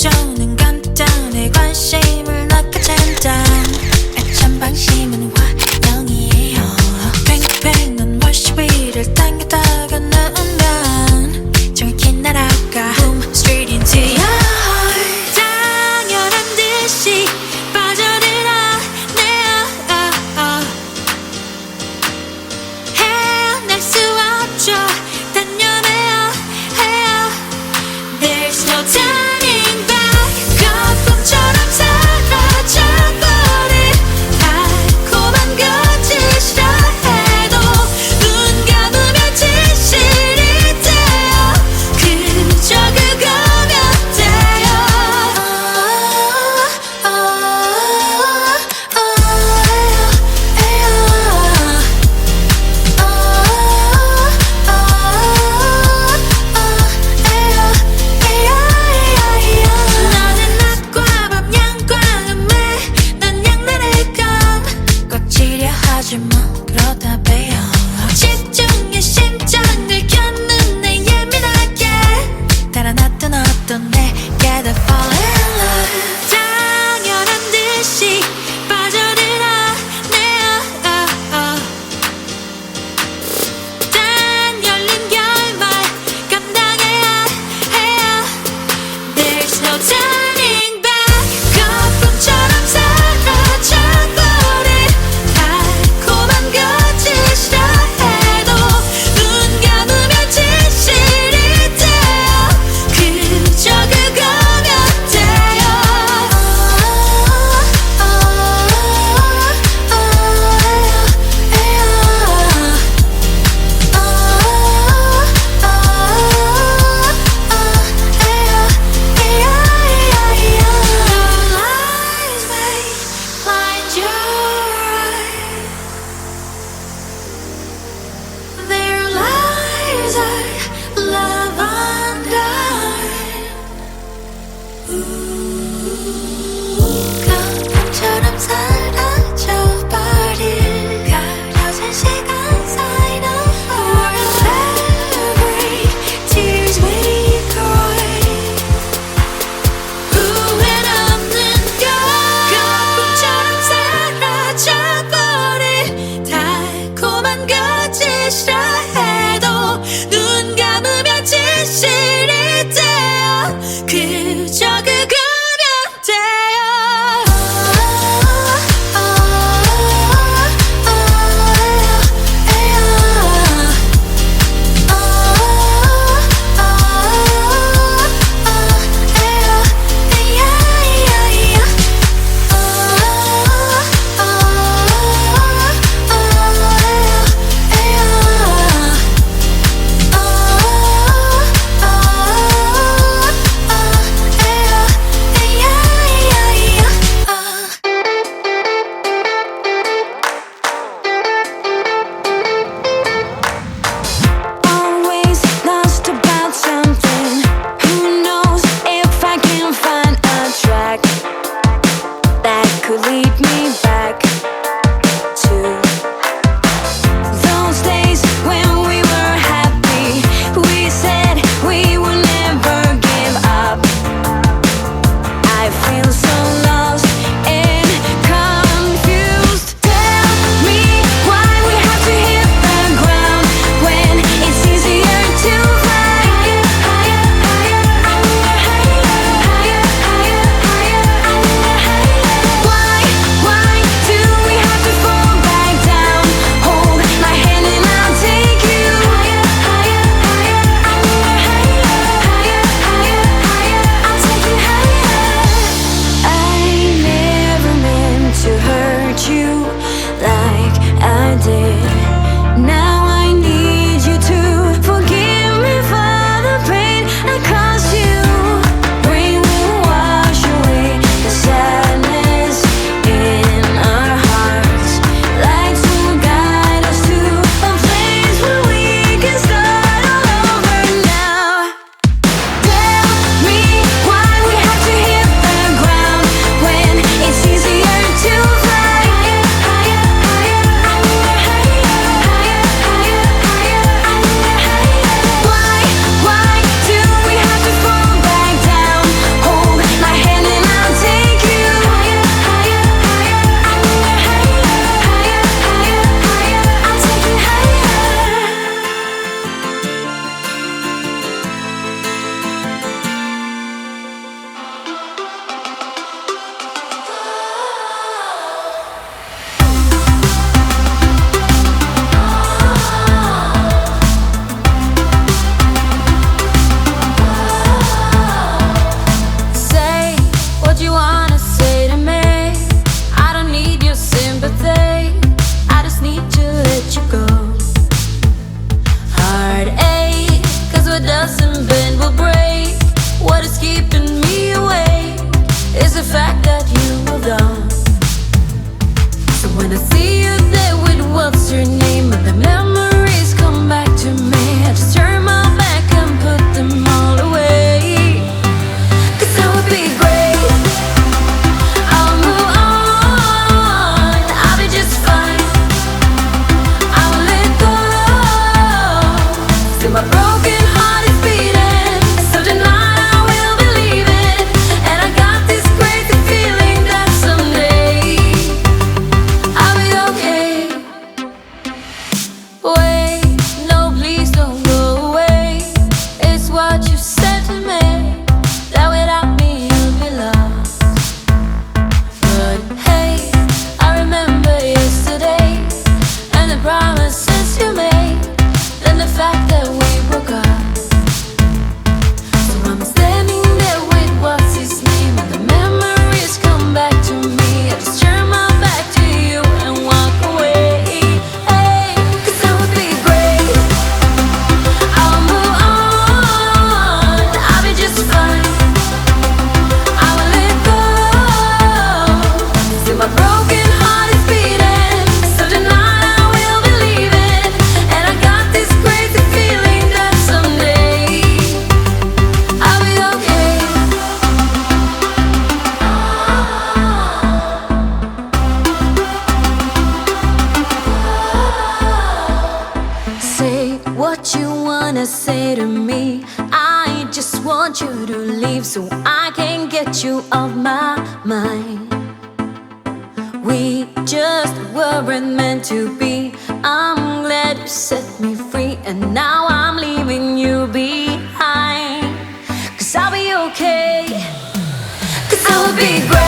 조는 간단해 관심을 낚아챈다 애찬 방심은 환영이에요 팽팽 넌 월시 위를 당겼다가 누우면 정확히 날아가 Boom straight into your heart 당연한 듯이 빠져들어 헤어날 수 없죠 단연해요 해요 There's no turning back the fact that you moved on. So when I see you there with what's your name, and the memories come back to me, I just turn my back and put them all away. 'Cause that would be great. I'll move on, I'll be just fine. I'll let go. See my broken heart is beating, so tonight I will believe it. And I got this crazy feeling that someday I'll be okay. Wait, no, please don't go away. It's what you said to me, that without me you'll be lost. But hey, I remember yesterday, and the promises you made, then the fact that we broke up. So I'm standing there with what's his name, and the memories come back to me. I just turn my back to you and walk away. Hey, 'cause that would be great. I'll move on, I'll be just fine. I will let go. See my broken heart is beating, so tonight I will believe it. And I got this crazy feeling that someday I'll be okay. Say what you wanna say to me. I just want you to leave so I can get you off my mind. We just weren't meant to be. I'm glad you set me free, and now I'm leaving you behind. 'Cause I'll be okay. 'Cause I will be great.